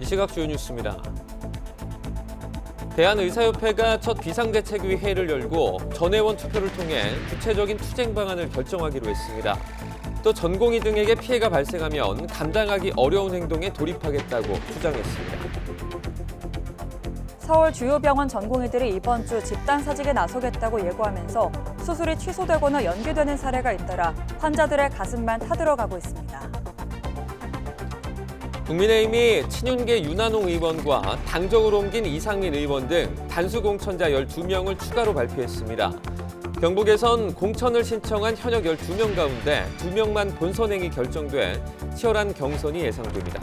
이 시각 주요 뉴스입니다. 대한의사협회가 첫 비상대책위 회의를 열고 전회원 투표를 통해 구체적인 투쟁 방안을 결정하기로 했습니다. 또 전공의 등에게 피해가 발생하면 감당하기 어려운 행동에 돌입하겠다고 주장했습니다. 서울 주요 병원 전공의들이 이번 주 집단 사직에 나서겠다고 예고하면서 수술이 취소되거나 연기되는 사례가 잇따라 환자들의 가슴만 타들어가고 있습니다. 국민의힘이 친윤계 윤한홍 의원과 당적을 옮긴 이상민 의원 등 단수 공천자 12명을 추가로 발표했습니다. 경북에선 공천을 신청한 현역 12명 가운데 2명만 본선행이 결정돼 치열한 경선이 예상됩니다.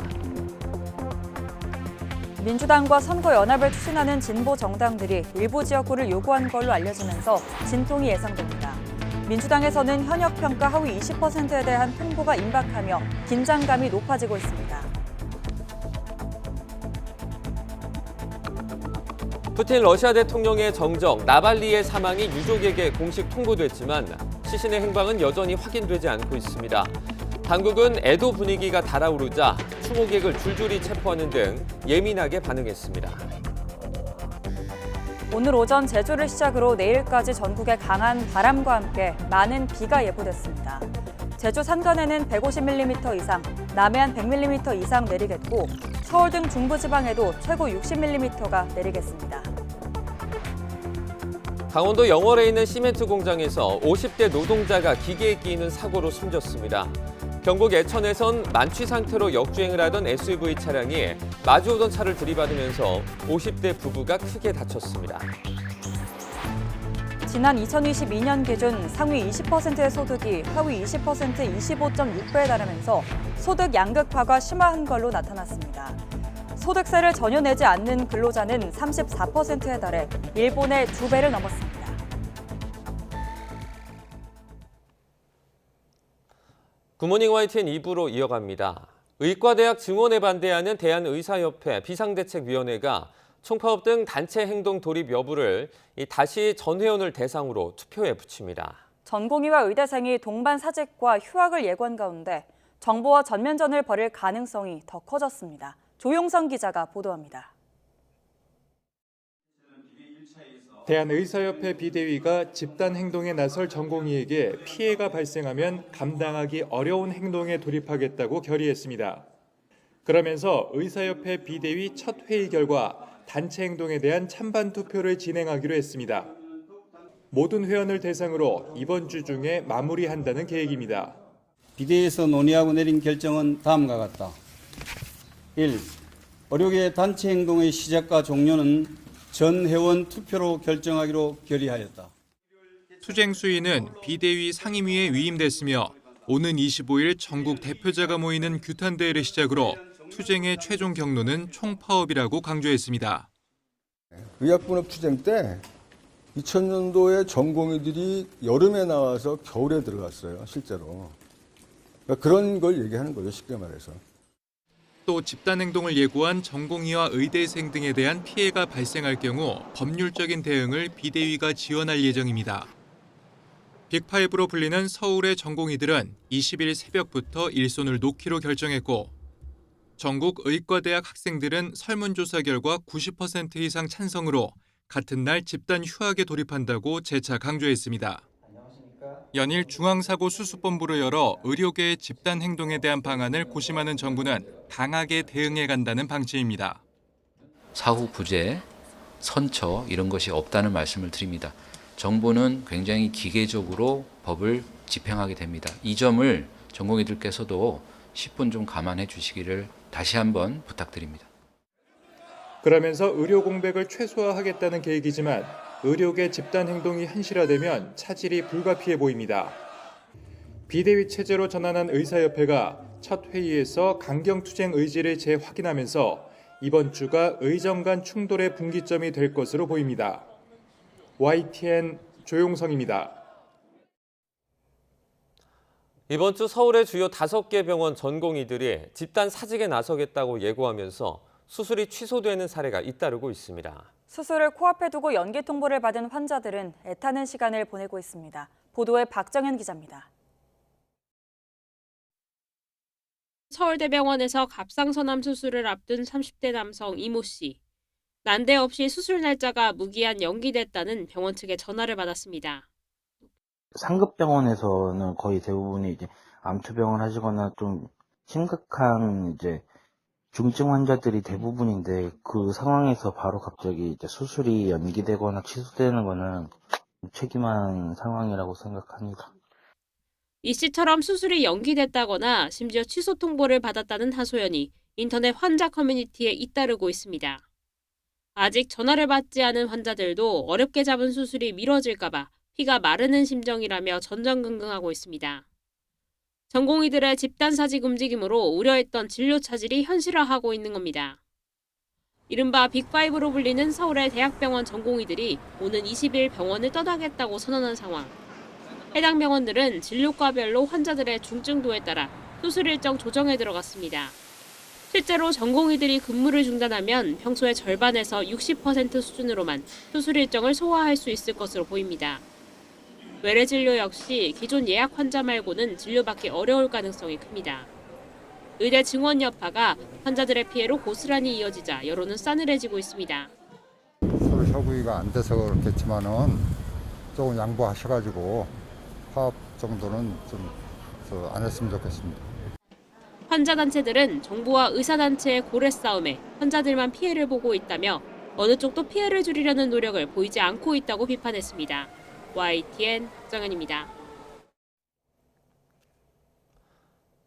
민주당과 선거연합을 추진하는 진보 정당들이 일부 지역구를 요구한 걸로 알려지면서 진통이 예상됩니다. 민주당에서는 현역 평가 하위 20%에 대한 홍보가 임박하며 긴장감이 높아지고 있습니다. 푸틴 러시아 대통령의 정적 나발리의 사망이 유족에게 공식 통보됐지만 시신의 행방은 여전히 확인되지 않고 있습니다. 당국은 애도 분위기가 달아오르자 추모객을 줄줄이 체포하는 등 예민하게 반응했습니다. 오늘 오전 제주를 시작으로 내일까지 전국에 강한 바람과 함께 많은 비가 예보됐습니다. 제주 산간에는 150mm 이상, 남해안 100mm 이상 내리겠고 서울 등 중부지방에도 최고 60mm가 내리겠습니다. 강원도 영월에 있는 시멘트 공장에서 50대 노동자가 기계에 끼이는 사고로 숨졌습니다. 경북 애천에선 만취 상태로 역주행을 하던 SUV 차량이 마주오던 차를 들이받으면서 50대 부부가 크게 다쳤습니다. 지난 2022년 기준 상위 20%의 소득이 하위 20% 25.6배에 달하면서 소득 양극화가 심화한 걸로 나타났습니다. 소득세를 전혀 내지 않는 근로자는 34%에 달해 일본의 2배를 넘었습니다. 굿모닝 YTN 2부로 이어갑니다. 의과대학 증원에 반대하는 대한의사협회 비상대책위원회가 총파업 등 단체 행동 돌입 여부를 다시 전회원을 대상으로 투표에 붙입니다. 전공의와 의대생이 동반 사직과 휴학을 예고한 가운데 정부와 전면전을 벌일 가능성이 더 커졌습니다. 조용성 기자가 보도합니다. 대한의사협회 비대위가 집단 행동에 나설 전공의에게 피해가 발생하면 감당하기 어려운 행동에 돌입하겠다고 결의했습니다. 그러면서 의사협회 비대위 첫 회의 결과 단체 행동에 대한 찬반 투표를 진행하기로 했습니다. 모든 회원을 대상으로 이번 주 중에 마무리한다는 계획입니다. 비대위에서 논의하고 내린 결정은 다음과 같다. 1. 의료계 단체 행동의 시작과 종료는 전 회원 투표로 결정하기로 결의하였다. 투쟁 수위는 비대위 상임위에 위임됐으며 오는 25일 전국 대표자가 모이는 규탄대회를 시작으로 투쟁의 최종 경로는 총파업이라고 강조했습니다. 의학분업 투쟁 때 2000년도에 전공의들이 여름에 나와서 겨울에 들어갔어요, 실제로. 그러니까 그런 걸 얘기하는 거죠, 쉽게 말해서. 또 집단 행동을 예고한 전공의와 의대생 등에 대한 피해가 발생할 경우 법률적인 대응을 비대위가 지원할 예정입니다. 빅5로 불리는 서울의 전공의들은 20일 새벽부터 일손을 놓기로 결정했고 전국 의과대학 학생들은 설문조사 결과 90% 이상 찬성으로 같은 날 집단 휴학에 돌입한다고 재차 강조했습니다. 연일 중앙사고수습본부를 열어 의료계의 집단 행동에 대한 방안을 고심하는 정부는 강하게 대응해 간다는 방침입니다. 사후 부재, 선처 이런 것이 없다는 말씀을 드립니다. 정부는 굉장히 기계적으로 법을 집행하게 됩니다. 이 점을 전공의들께서도 10분 좀 감안해 주시기를 다시 한번 부탁드립니다. 그러면서 의료 공백을 최소화하겠다는 계획이지만 의료계 집단 행동이 현실화되면 차질이 불가피해 보입니다. 비대위 체제로 전환한 의사협회가 첫 회의에서 강경투쟁 의지를 재확인하면서 이번 주가 의정 간 충돌의 분기점이 될 것으로 보입니다. YTN 조용성입니다. 이번 주 서울의 주요 5개 병원 전공의들이 집단 사직에 나서겠다고 예고하면서 수술이 취소되는 사례가 잇따르고 있습니다. 수술을 코앞에 두고 연기 통보를 받은 환자들은 애타는 시간을 보내고 있습니다. 보도에 박정현 기자입니다. 서울대병원에서 갑상선암 수술을 앞둔 30대 남성 이모 씨. 난데없이 수술 날짜가 무기한 연기됐다는 병원 측의 전화를 받았습니다. 상급 병원에서는 거의 대부분이 이제 암투병을 하시거나 좀 심각한 이제 중증 환자들이 대부분인데 그 상황에서 바로 갑자기 이제 수술이 연기되거나 취소되는 거는 책임한 상황이라고 생각합니다. 이 씨처럼 수술이 연기됐다거나 심지어 취소 통보를 받았다는 하소연이 인터넷 환자 커뮤니티에 잇따르고 있습니다. 아직 전화를 받지 않은 환자들도 어렵게 잡은 수술이 미뤄질까봐 피가 마르는 심정이라며 전전긍긍하고 있습니다. 전공의들의 집단사직 움직임으로 우려했던 진료 차질이 현실화하고 있는 겁니다. 이른바 빅5로 불리는 서울의 대학병원 전공의들이 오는 20일 병원을 떠나겠다고 선언한 상황. 해당 병원들은 진료과별로 환자들의 중증도에 따라 수술 일정 조정에 들어갔습니다. 실제로 전공의들이 근무를 중단하면 평소의 절반에서 60% 수준으로만 수술 일정을 소화할 수 있을 것으로 보입니다. 외래 진료 역시 기존 예약 환자 말고는 진료받기 어려울 가능성이 큽니다. 의대 증원 여파가 환자들의 피해로 고스란히 이어지자 여론은 싸늘해지고 있습니다. 서로 협의가 안 돼서 그렇겠지만은 조금 양보하셔가지고 파업 정도는 좀 안 했으면 좋겠습니다. 환자단체들은 정부와 의사단체의 고래 싸움에 환자들만 피해를 보고 있다며 어느 쪽도 피해를 줄이려는 노력을 보이지 않고 있다고 비판했습니다. YTN 정현입니다.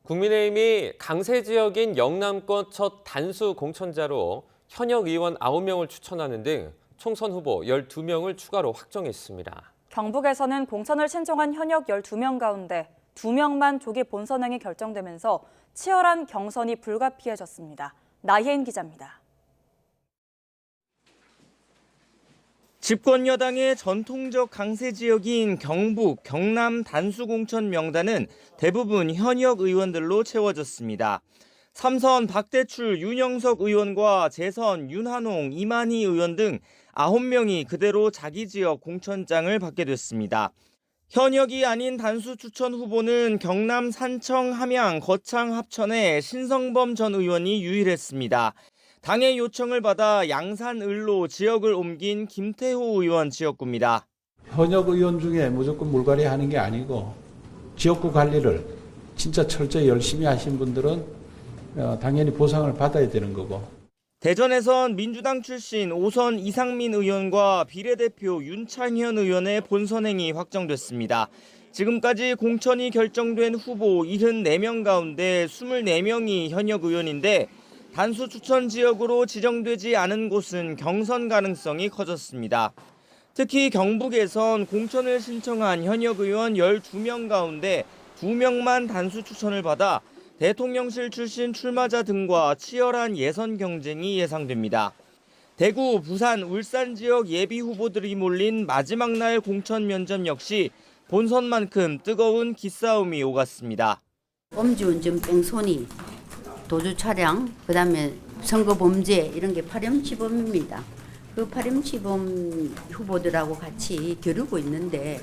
국민의힘이 강세 지역인 영남권 첫 단수 공천자로 현역 의원 9명을 추천하는 등 총선 후보 12명을 추가로 확정했습니다. 경북에서는 공천을 신청한 현역 12명 가운데 2명만 조기 본선행이 결정되면서 치열한 경선이 불가피해졌습니다. 나희엔 기자입니다. 집권 여당의 전통적 강세 지역인 경북, 경남 단수 공천 명단은 대부분 현역 의원들로 채워졌습니다. 3선 박대출, 윤영석 의원과 재선, 윤한홍, 이만희 의원 등 9명이 그대로 자기 지역 공천장을 받게 됐습니다. 현역이 아닌 단수 추천 후보는 경남 산청, 함양, 거창 합천의 신성범 전 의원이 유일했습니다. 당의 요청을 받아 양산을로 지역을 옮긴 김태호 의원 지역구입니다. 현역 의원 중에 무조건 물갈이 하는 게 아니고 지역구 관리를 진짜 철저히 열심히 하신 분들은 당연히 보상을 받아야 되는 거고. 대전에선 민주당 출신 5선 이상민 의원과 비례대표 윤창현 의원의 본선행이 확정됐습니다. 지금까지 공천이 결정된 후보 74명 가운데 24명이 현역 의원인데 단수 추천 지역으로 지정되지 않은 곳은 경선 가능성이 커졌습니다. 특히 경북에선 공천을 신청한 현역 의원 12명 가운데 2명만 단수 추천을 받아 대통령실 출신 출마자 등과 치열한 예선 경쟁이 예상됩니다. 대구, 부산, 울산 지역 예비 후보들이 몰린 마지막 날 공천 면접 역시 본선만큼 뜨거운 기싸움이 오갔습니다. 음주운전 뺑소니, 도주 차량, 그다음에 선거 범죄 이런 게 파렴치범입니다. 그 파렴치범 후보들하고 같이 겨루고 있는데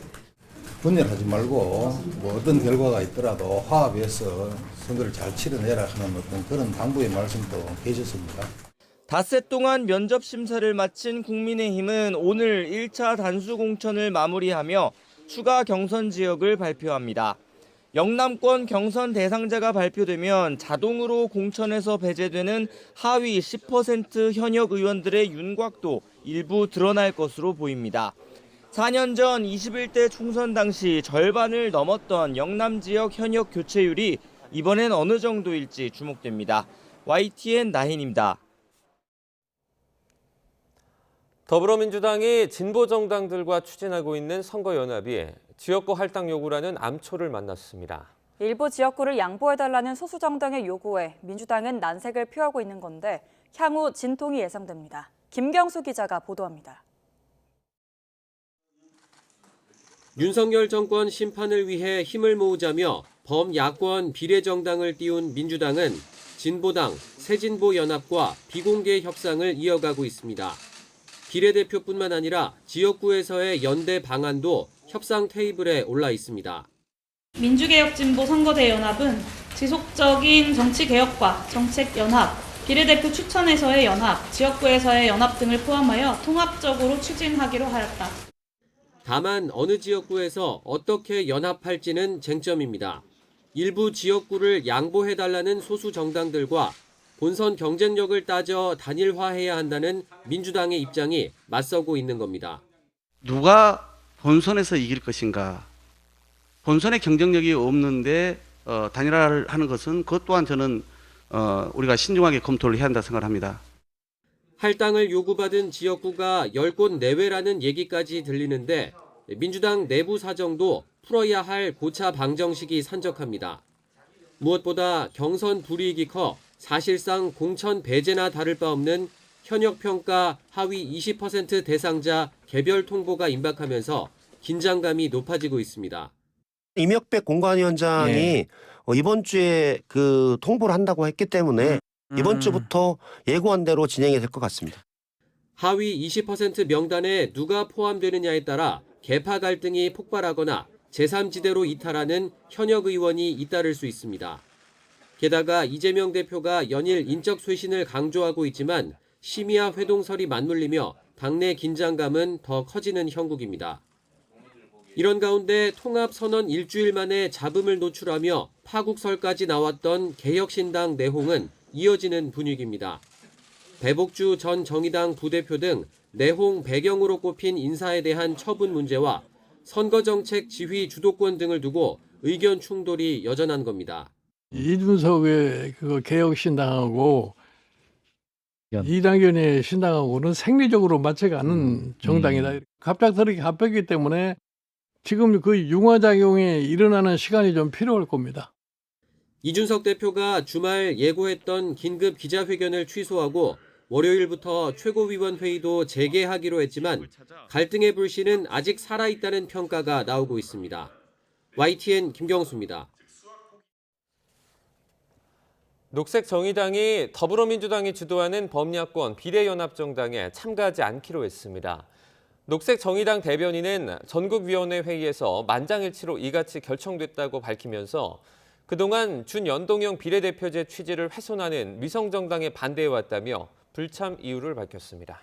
분열하지 말고 뭐 어떤 결과가 있더라도 화합해서 선거를 잘 치러내라 하는 어떤 그런 당부의 말씀도 해주셨습니다. 닷새 동안 면접 심사를 마친 국민의힘은 오늘 1차 단수 공천을 마무리하며 추가 경선 지역을 발표합니다. 영남권 경선 대상자가 발표되면 자동으로 공천에서 배제되는 하위 10% 현역 의원들의 윤곽도 일부 드러날 것으로 보입니다. 4년 전 21대 총선 당시 절반을 넘었던 영남 지역 현역 교체율이 이번엔 어느 정도일지 주목됩니다. YTN 나힌입니다. 더불어민주당이 진보정당들과 추진하고 있는 선거연합이 지역구 할당 요구라는 암초를 만났습니다. 일부 지역구를 양보해달라는 소수정당의 요구에 민주당은 난색을 표하고 있는 건데 향후 진통이 예상됩니다. 김경수 기자가 보도합니다. 윤석열 정권 심판을 위해 힘을 모으자며 범야권 비례정당을 띄운 민주당은 진보당, 새진보연합과 비공개 협상을 이어가고 있습니다. 비례대표뿐만 아니라 지역구에서의 연대 방안도 협상 테이블에 올라 있습니다. 민주개혁진보 선거대연합은 지속적인 정치개혁과 정책연합, 비례대표 추천에서의 연합, 지역구에서의 연합 등을 포함하여 통합적으로 추진하기로 하였다. 다만 어느 지역구에서 어떻게 연합할지는 쟁점입니다. 일부 지역구를 양보해달라는 소수 정당들과 본선 경쟁력을 따져 단일화해야 한다는 민주당의 입장이 맞서고 있는 겁니다. 누가 본선에서 이길 것인가? 본선에 경쟁력이 없는데 단일화를 하는 것은 그것 또한 저는 우리가 신중하게 검토를 해야 한다 생각합니다. 할당을 요구받은 지역구가 10곳 내외라는 얘기까지 들리는데 민주당 내부 사정도 풀어야 할 고차 방정식이 산적합니다. 무엇보다 경선 불이익이 커 사실상 공천 배제나 다를 바 없는 현역평가 하위 20% 대상자 개별 통보가 임박하면서 긴장감이 높아지고 있습니다. 임혁백 공관위원장이 이번 주에 그 통보를 한다고 했기 때문에 이번 주부터 예고한 대로 진행이 될 것 같습니다. 하위 20% 명단에 누가 포함되느냐에 따라 계파 갈등이 폭발하거나 제3지대로 이탈하는 현역 의원이 잇따를 수 있습니다. 게다가 이재명 대표가 연일 인적 쇄신을 강조하고 있지만 심의와 회동설이 맞물리며 당내 긴장감은 더 커지는 형국입니다. 이런 가운데 통합선언 일주일 만에 잡음을 노출하며 파국설까지 나왔던 개혁신당 내홍은 이어지는 분위기입니다. 배복주 전 정의당 부대표 등 내홍 배경으로 꼽힌 인사에 대한 처분 문제와 선거정책 지휘 주도권 등을 두고 의견 충돌이 여전한 겁니다. 이준석의 그 개혁신당하고 이낙연의 신당하고는 생리적으로 맞지가 않는 정당이다. 갑작스럽게 합했기 때문에 지금 그 융화작용이 일어나는 시간이 좀 필요할 겁니다. 이준석 대표가 주말 예고했던 긴급 기자회견을 취소하고 월요일부터 최고위원회의도 재개하기로 했지만 갈등의 불씨는 아직 살아있다는 평가가 나오고 있습니다. YTN 김경수입니다. 녹색정의당이 더불어민주당이 주도하는 범야권 비례연합정당에 참가하지 않기로 했습니다. 녹색정의당 대변인은 전국위원회 회의에서 만장일치로 이같이 결정됐다고 밝히면서 그동안 준연동형 비례대표제 취지를 훼손하는 위성정당에 반대해왔다며 불참 이유를 밝혔습니다.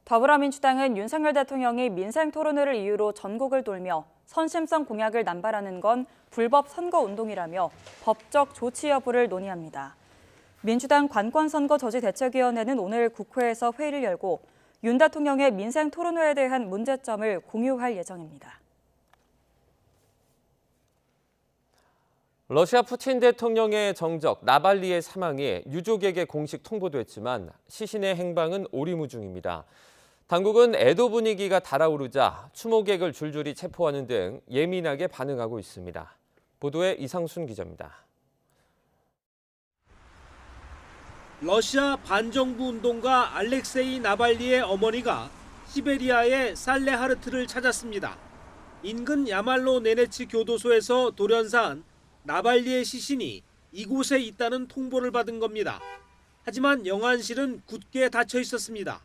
더불어민주당은 윤석열 대통령이 민생 토론회를 이유로 전국을 돌며 선심성 공약을 남발하는 건 불법 선거운동이라며 법적 조치 여부를 논의합니다. 민주당 관권선거저지대책위원회는 오늘 국회에서 회의를 열고 윤 대통령의 민생 토론회에 대한 문제점을 공유할 예정입니다. 러시아 푸틴 대통령의 정적 나발리의 사망이 유족에게 공식 통보됐지만 시신의 행방은 오리무중입니다. 당국은 애도 분위기가 달아오르자 추모객을 줄줄이 체포하는 등 예민하게 반응하고 있습니다. 보도에 이상순 기자입니다. 러시아 반정부 운동가 알렉세이 나발리의 어머니가 시베리아의 살레하르트를 찾았습니다. 인근 야말로 네네츠 교도소에서 돌연사한 나발리의 시신이 이곳에 있다는 통보를 받은 겁니다. 하지만 영안실은 굳게 닫혀 있었습니다.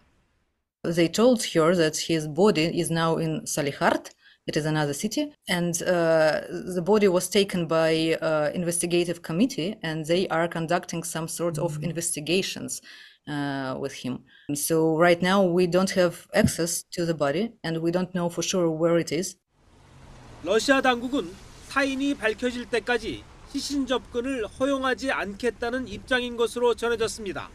They told her that his body is now in Salihard. It is another city, and the body was taken by investigative committee, and they are conducting some sort of investigations with him. So right now we don't have access to the body, and we don't know for sure where it is. 러시아 당국은 사인이 밝혀질 때까지 시신 접근을 허용하지 않겠다는 입장인 것으로 전해졌습니다.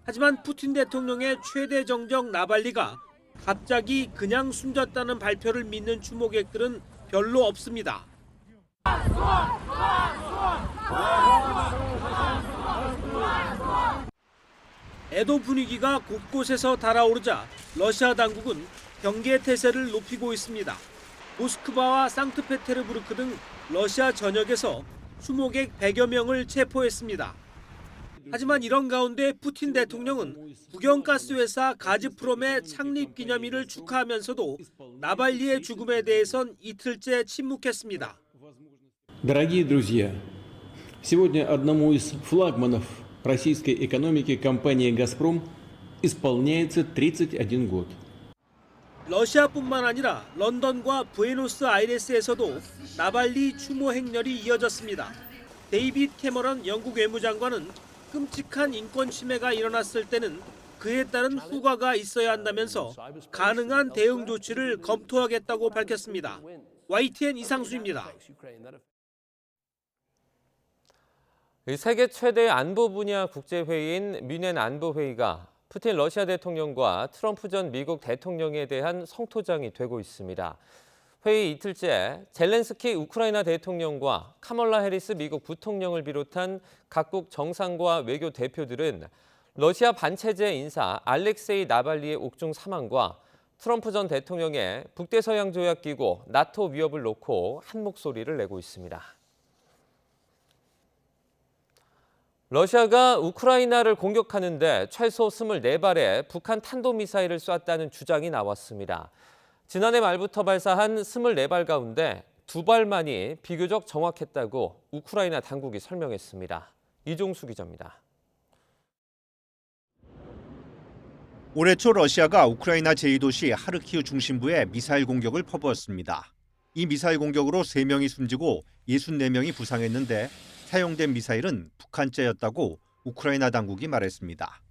하지만 푸틴 대통령의 최대 정적 나발리가 갑자기 그냥 숨졌다는 발표를 믿는 추모객들은 별로 없습니다. 애도 분위기가 곳곳에서 달아오르자 러시아 당국은 경계 태세를 높이고 있습니다. 모스크바와 상트페테르부르크 등 러시아 전역에서 추모객 100여 명을 체포했습니다. 하지만 이런 가운데 푸틴 대통령은 국영가스 회사 가즈프롬의 창립 기념일을 축하하면서도 나발리의 죽음에 대해선 이틀째 침묵했습니다. Дорогие друзья, сегодня одному из флагманов российской экономики компании «Газпром» исполняется 31 год. 러시아뿐만 아니라 런던과 부에노스아이레스에서도 나발리 추모 행렬이 이어졌습니다. 데이빗 캐머런 영국 외무장관은 끔찍한 인권 침해가 일어났을 때는 그에 따른 후과가 있어야 한다면서 가능한 대응 조치를 검토하겠다고 밝혔습니다. YTN 이상수입니다. 세계 최대 안보 분야 국제회의인 뮌헨 안보회의가 푸틴 러시아 대통령과 트럼프 전 미국 대통령에 대한 성토장이 되고 있습니다. 회의 이틀째 젤렌스키 우크라이나 대통령과 카멀라 해리스 미국 부통령을 비롯한 각국 정상과 외교 대표들은 러시아 반체제 인사 알렉세이 나발리의 옥중 사망과 트럼프 전 대통령의 북대서양조약기구 나토 위협을 놓고 한 목소리를 내고 있습니다. 러시아가 우크라이나를 공격하는데 최소 24발의 북한 탄도미사일을 쐈다는 주장이 나왔습니다. 지난해 말부터 발사한 24발 가운데 2발만이 비교적 정확했다고 우크라이나 당국이 설명했습니다. 이종수 기자입니다. 올해 초 러시아가 우크라이나 제2도시 하르키우 중심부에 미사일 공격을 퍼부었습니다. 이 미사일 공격으로 3명이 숨지고 64명이 부상했는데 사용된 미사일은 북한제였다고 우크라이나 당국이 말했습니다.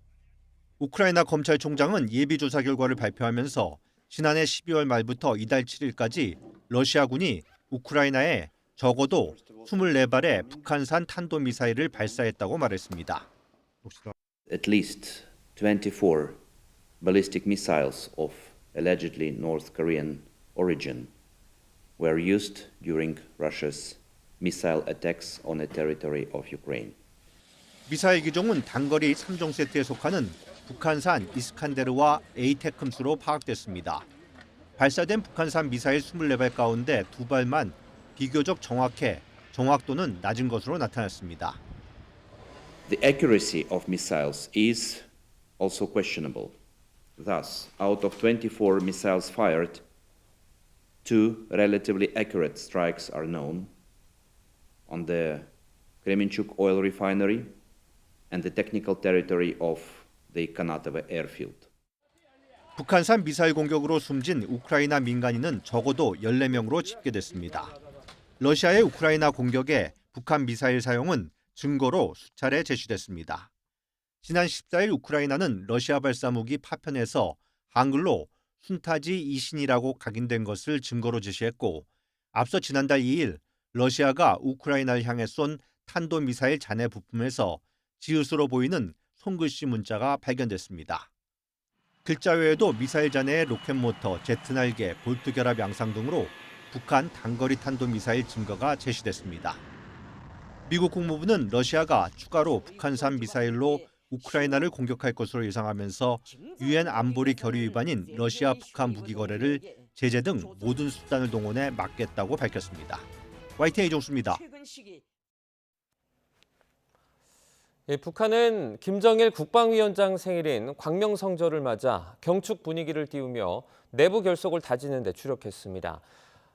우크라이나 검찰총장은 예비조사 결과를 발표하면서 지난해 12월 말부터 이달 7일까지 러시아군이 우크라이나에 적어도 24발의 북한산 탄도미사일을 발사했다고 말했습니다. At least 24 ballistic missiles of allegedly North Korean origin were used during Russia's missile attacks on the territory of Ukraine. 미사일 기종은 단거리 3종 세트에 속하는 북한산 이스칸데르와 에이테크스로 파악됐습니다. 발사된 북한산 미사일 24발 가운데 2발만 비교적 정확해 정확도는 낮은 것으로 나타났습니다. The accuracy of missiles is also questionable. Thus, out of 24 missiles fired, 2 relatively accurate strikes are known on the Kremenchuk oil refinery and the technical territory of the Kanatovo airfield. 북한산 미사일 공격으로 숨진 우크라이나 민간인은 적어도 14명으로 집계됐습니다. 러시아의 우크라이나 공격에 북한 미사일 사용은 증거로 수차례 제시됐습니다. 지난 14일 우크라이나는 러시아 발사 무기 파편에서 한글로 순타지 이신이라고 각인된 것을 증거로 제시했고 앞서 지난달 2일 러시아가 우크라이나를 향해 쏜 탄도미사일 잔해 부품에서 지읒으로 보이는 손글씨 문자가 발견됐습니다. 글자 외에도 미사일 잔해의 로켓 모터, 제트 날개, 볼트 결합 양상 등으로 북한 단거리 탄도미사일 증거가 제시됐습니다. 미국 국무부는 러시아가 추가로 북한산 미사일로 우크라이나를 공격할 것으로 예상하면서 유엔 안보리 결의 위반인 러시아 북한 무기 거래를 제재 등 모든 수단을 동원해 막겠다고 밝혔습니다. YTN 이종수입니다. 북한은 김정일 국방위원장 생일인 광명성절을 맞아 경축 분위기를 띄우며 내부 결속을 다지는 데 주력했습니다.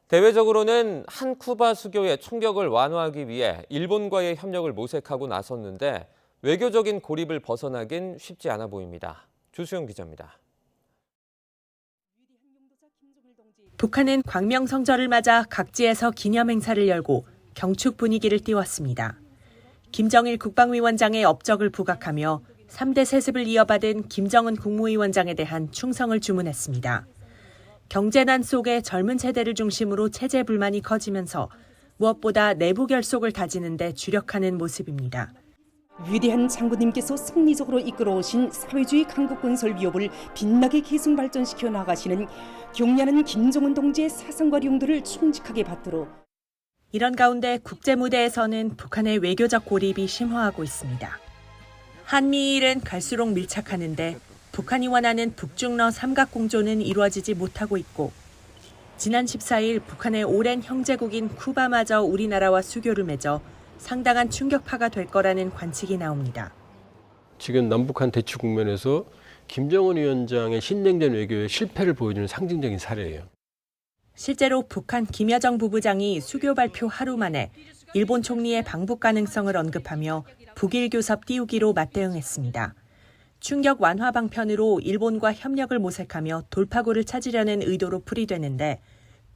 대외적으로는 한 쿠바 수교의 총격을 완화하기 위해 일본과의 협력을 모색하고 나섰는데 외교적인 고립을 벗어나긴 쉽지 않아 보입니다. 주수영 기자입니다. 북한은 광명성절을 맞아 각지에서 기념 행사를 열고 경축 분위기를 띄웠습니다. 김정일 국방위원장의 업적을 부각하며 3대 세습을 이어받은 김정은 국무위원장에 대한 충성을 주문했습니다. 경제난 속에 젊은 세대를 중심으로 체제 불만이 커지면서 무엇보다 내부 결속을 다지는 데 주력하는 모습입니다. 위대한 장군님께서 승리적으로 이끌어오신 사회주의 강국 건설 위협을 빛나게 계속 발전시켜 나가시는 경량한 김정은 동지의 사상과 용도를 충직하게 받도록. 이런 가운데 국제무대에서는 북한의 외교적 고립이 심화하고 있습니다. 한미일은 갈수록 밀착하는데 북한이 원하는 북중러 삼각공조는 이루어지지 못하고 있고 지난 14일 북한의 오랜 형제국인 쿠바마저 우리나라와 수교를 맺어 상당한 충격파가 될 거라는 관측이 나옵니다. 지금 남북한 대치 국면에서 김정은 위원장의 신냉전 외교의 실패를 보여주는 상징적인 사례예요. 실제로 북한 김여정 부부장이 수교 발표 하루 만에 일본 총리의 방북 가능성을 언급하며 북일 교섭 띄우기로 맞대응했습니다. 충격 완화 방편으로 일본과 협력을 모색하며 돌파구를 찾으려는 의도로 풀이되는데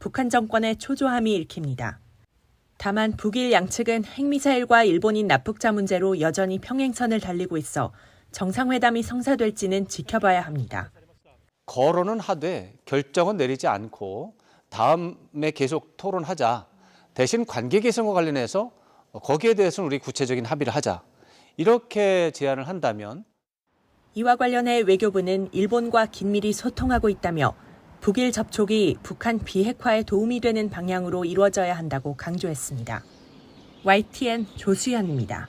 북한 정권의 초조함이 읽힙니다. 다만 북일 양측은 핵미사일과 일본인 납북자 문제로 여전히 평행선을 달리고 있어 정상회담이 성사될지는 지켜봐야 합니다. 거론은 하되 결정은 내리지 않고 다음에 계속 토론하자. 대신 관계 개선과 관련해서 거기에 대해서는 우리 구체적인 합의를 하자. 이렇게 제안을 한다면 이와 관련해 외교부는 일본과 긴밀히 소통하고 있다며 북일 접촉이 북한 비핵화에 도움이 되는 방향으로 이루어져야 한다고 강조했습니다. YTN 조수연입니다.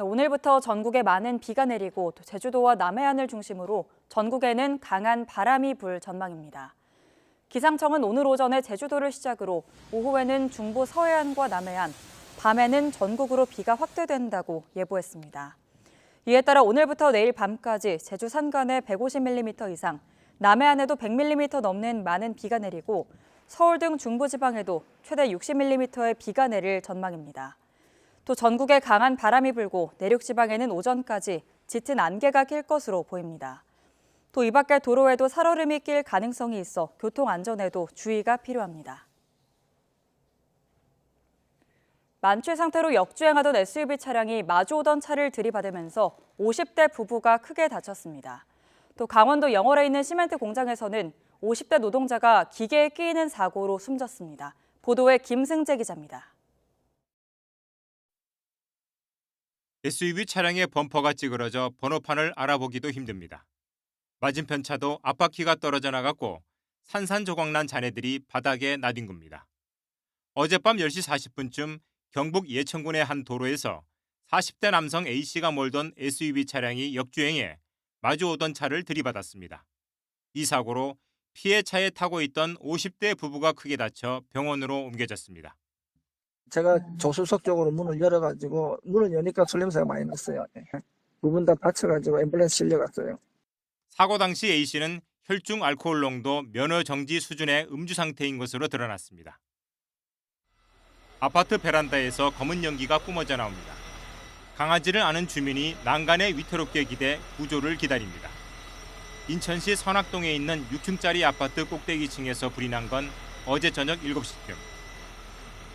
오늘부터 전국에 많은 비가 내리고 또 제주도와 남해안을 중심으로 전국에는 강한 바람이 불 전망입니다. 기상청은 오늘 오전에 제주도를 시작으로 오후에는 중부 서해안과 남해안, 밤에는 전국으로 비가 확대된다고 예보했습니다. 이에 따라 오늘부터 내일 밤까지 제주 산간에 150mm 이상, 남해안에도 100mm 넘는 많은 비가 내리고 서울 등 중부지방에도 최대 60mm의 비가 내릴 전망입니다. 또 전국에 강한 바람이 불고 내륙 지방에는 오전까지 짙은 안개가 낄 것으로 보입니다. 또 이 밖에 도로에도 살얼음이 낄 가능성이 있어 교통 안전에도 주의가 필요합니다. 만취 상태로 역주행하던 SUV 차량이 마주오던 차를 들이받으면서 50대 부부가 크게 다쳤습니다. 또 강원도 영월에 있는 시멘트 공장에서는 50대 노동자가 기계에 끼이는 사고로 숨졌습니다. 보도에 김승재 기자입니다. SUV 차량의 범퍼가 찌그러져 번호판을 알아보기도 힘듭니다. 맞은편 차도 앞바퀴가 떨어져 나갔고 산산조각난 잔해들이 바닥에 나뒹굽니다. 어젯밤 10시 40분쯤 경북 예천군의 한 도로에서 40대 남성 A씨가 몰던 SUV 차량이 역주행해 마주오던 차를 들이받았습니다. 이 사고로 피해 차에 타고 있던 50대 부부가 크게 다쳐 병원으로 옮겨졌습니다. 제가 조수석 쪽으로 문을 열어가지고 문을 여니까 술 냄새가 많이 났어요. 두 분 다 다쳐가지고 앰뷸런스 실려갔어요. 사고 당시 A씨는 혈중 알코올 농도 면허 정지 수준의 음주 상태인 것으로 드러났습니다. 아파트 베란다에서 검은 연기가 뿜어져 나옵니다. 강아지를 아는 주민이 난간에 위태롭게 기대 구조를 기다립니다. 인천시 선악동에 있는 6층짜리 아파트 꼭대기층에서 불이 난 건 어제 저녁 7시쯤.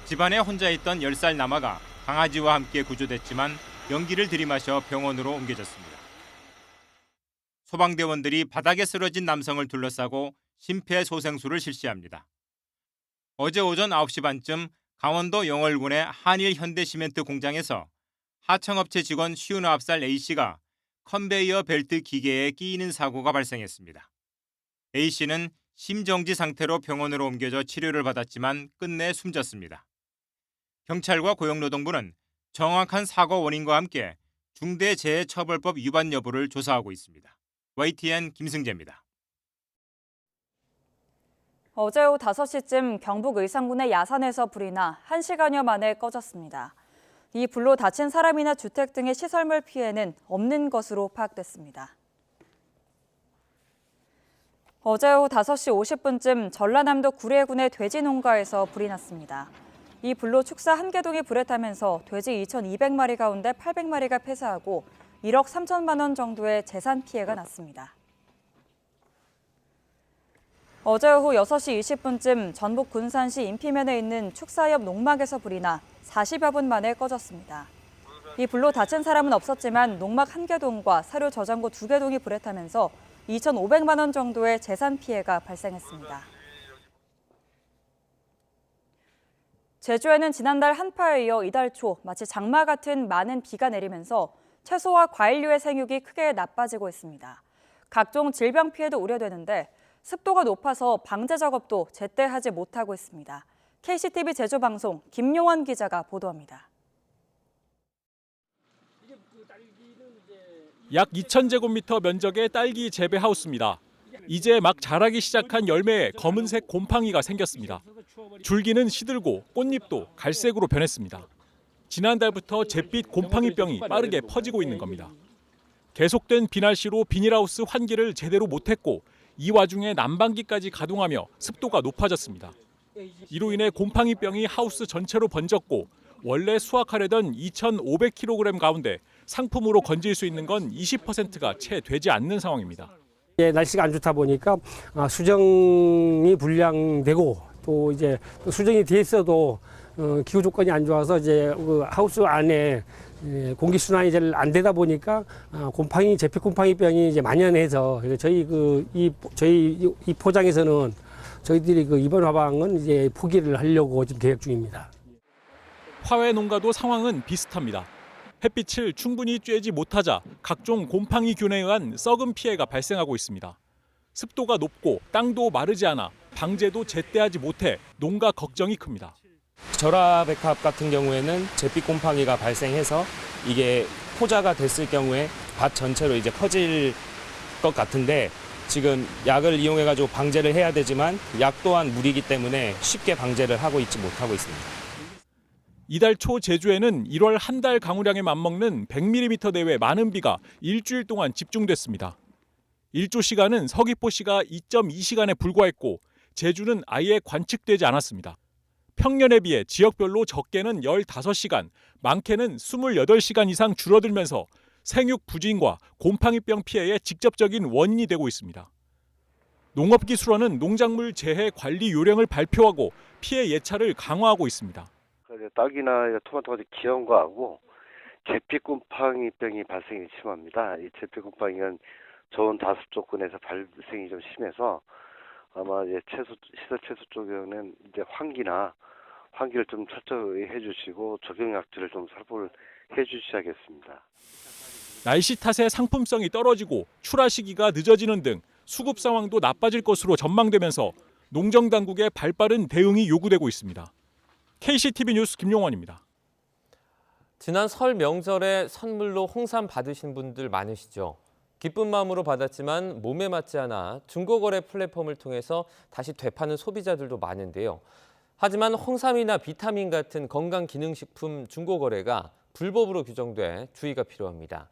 집안에 혼자 있던 10살 남아가 강아지와 함께 구조됐지만 연기를 들이마셔 병원으로 옮겨졌습니다. 소방대원들이 바닥에 쓰러진 남성을 둘러싸고 심폐소생술을 실시합니다. 어제 오전 9시 반쯤 강원도 영월군의 한일현대시멘트 공장에서 하청업체 직원 59살 A씨가 컨베이어 벨트 기계에 끼이는 사고가 발생했습니다. A씨는 심정지 상태로 병원으로 옮겨져 치료를 받았지만 끝내 숨졌습니다. 경찰과 고용노동부는 정확한 사고 원인과 함께 중대재해처벌법 위반 여부를 조사하고 있습니다. YTN 김승재입니다. 어제 오후 5시쯤 경북 의상군의 야산에서 불이 나 1시간여 만에 꺼졌습니다. 이 불로 다친 사람이나 주택 등의 시설물 피해는 없는 것으로 파악됐습니다. 어제 오후 5시 50분쯤 전라남도 구례군의 돼지 농가에서 불이 났습니다. 이 불로 축사 한 개동이 불에 타면서 돼지 2,200마리 가운데 800마리가 폐사하고 1억 3천만 원 정도의 재산 피해가 났습니다. 어제 오후 6시 20분쯤 전북 군산시 인피면에 있는 축사 옆 농막에서 불이 나 40여 분 만에 꺼졌습니다. 이 불로 다친 사람은 없었지만 농막 한 개동과 사료 저장고 2개동이 불에 타면서 2,500만 원 정도의 재산 피해가 발생했습니다. 제주에는 지난달 한파에 이어 이달 초 마치 장마 같은 많은 비가 내리면서 채소와 과일류의 생육이 크게 나빠지고 있습니다. 각종 질병 피해도 우려되는데 습도가 높아서 방제 작업도 제때 하지 못하고 있습니다. KCTV 제주방송 김용원 기자가 보도합니다. 약 2,000제곱미터 면적의 딸기 재배 하우스입니다. 이제 막 자라기 시작한 열매에 검은색 곰팡이가 생겼습니다. 줄기는 시들고 꽃잎도 갈색으로 변했습니다. 지난달부터 잿빛 곰팡이병이 빠르게 퍼지고 있는 겁니다. 계속된 비날씨로 비닐하우스 환기를 제대로 못했고 이 와중에 난방기까지 가동하며 습도가 높아졌습니다. 이로 인해 곰팡이병이 하우스 전체로 번졌고 원래 수확하려던 2,500kg 가운데 상품으로 건질 수 있는 건 20%가 채 되지 않는 상황입니다. 날씨가 안 좋다 보니까 수정이 불량되고 또 이제 수정이 돼 있어도 기후 조건이 안 좋아서 이제 그 하우스 안에 공기 순환이 잘 안 되다 보니까 제피 곰팡이병이 이제 만연해서 저희 이 포장에서는 저희들이 이번 화방은 이제 포기를 하려고 지금 계획 중입니다. 화훼 농가도 상황은 비슷합니다. 햇빛을 충분히 쬐지 못하자 각종 곰팡이균에 의한 썩은 피해가 발생하고 있습니다. 습도가 높고 땅도 마르지 않아 방제도 제때하지 못해 농가 걱정이 큽니다. 절화백합 같은 경우에는 잿빛 곰팡이가 발생해서 이게 포자가 됐을 경우에 밭 전체로 이제 퍼질 것 같은데 지금 약을 이용해가지고 방제를 해야 되지만 약 또한 물이기 때문에 쉽게 방제를 하고 있지 못하고 있습니다. 이달 초 제주에는 1월 한 달 강우량에 맞먹는 100mm 내외 많은 비가 일주일 동안 집중됐습니다. 일조 시간은 서귀포시가 2.2시간에 불과했고 제주는 아예 관측되지 않았습니다. 평년에 비해 지역별로 적게는 15시간, 많게는 28시간 이상 줄어들면서 생육 부진과 곰팡이병 피해의 직접적인 원인이 되고 있습니다. 농업기술원은 농작물 재해 관리 요령을 발표하고 피해 예찰을 강화하고 있습니다. 딸기나 토마토 같은 귀여운 거하고 잿빛곰팡이병이 발생이 심합니다. 이 잿빛곰팡이는 저온 다습 조건에서 발생이 좀 심해서 아마 이제 시설 채소 쪽에는 이제 환기를 좀 철저히 해주시고 적용약들을 좀 살포를 해주셔야겠습니다. 날씨 탓에 상품성이 떨어지고 출하 시기가 늦어지는 등 수급 상황도 나빠질 것으로 전망되면서 농정당국의 발빠른 대응이 요구되고 있습니다. KCTV 뉴스 김용원입니다. 지난 설 명절에 선물로 홍삼 받으신 분들 많으시죠? 기쁜 마음으로 받았지만 몸에 맞지 않아 중고거래 플랫폼을 통해서 다시 되파는 소비자들도 많은데요. 하지만 홍삼이나 비타민 같은 건강기능식품 중고거래가 불법으로 규정돼 주의가 필요합니다.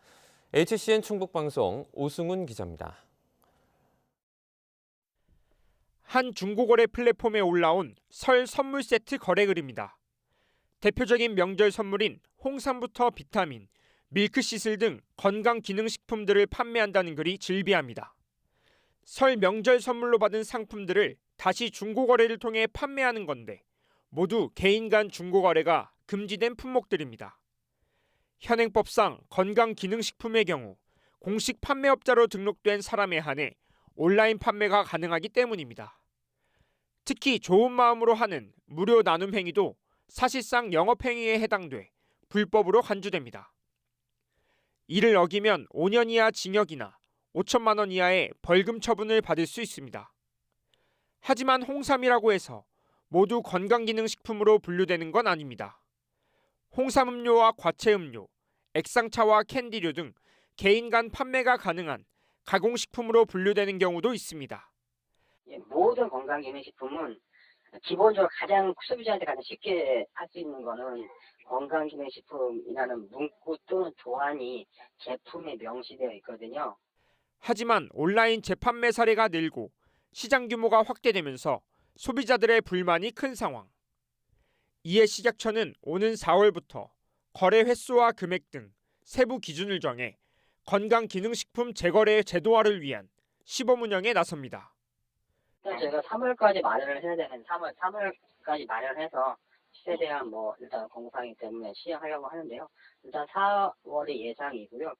HCN 충북방송 오승훈 기자입니다. 한 중고거래 플랫폼에 올라온 설 선물 세트 거래 글입니다. 대표적인 명절 선물인 홍삼부터 비타민, 밀크시슬 등 건강기능식품들을 판매한다는 글이 즐비합니다. 설 명절 선물로 받은 상품들을 다시 중고거래를 통해 판매하는 건데 모두 개인 간 중고거래가 금지된 품목들입니다. 현행법상 건강기능식품의 경우 공식 판매업자로 등록된 사람에 한해 온라인 판매가 가능하기 때문입니다. 특히 좋은 마음으로 하는 무료 나눔 행위도 사실상 영업행위에 해당돼 불법으로 간주됩니다. 이를 어기면 5년 이하 징역이나 5천만 원 이하의 벌금 처분을 받을 수 있습니다. 하지만 홍삼이라고 해서 모두 건강기능식품으로 분류되는 건 아닙니다. 홍삼음료와 과채음료, 액상차와 캔디류 등 개인 간 판매가 가능한 가공식품으로 분류되는 경우도 있습니다. 모든 건강기능식품은 기본적으로 가장 소비자한테 가장 쉽게 할 수 있는 거는 건강기능식품이라는 문구 또는 도안이 제품에 명시되어 있거든요. 하지만 온라인 재판매 사례가 늘고 시장 규모가 확대되면서 소비자들의 불만이 큰 상황. 이에 식약처는 오는 4월부터 거래 횟수와 금액 등 세부 기준을 정해 건강기능식품 재거래 제도화를 위한 시범 운영에 나섭니다. 일단 저희가 3월까지 마련을 해야 되는 3월까지 마련해서 최대한 일단 공사하기 때문에 시행하려고 하는데요. 일단 4월이 예상이고요.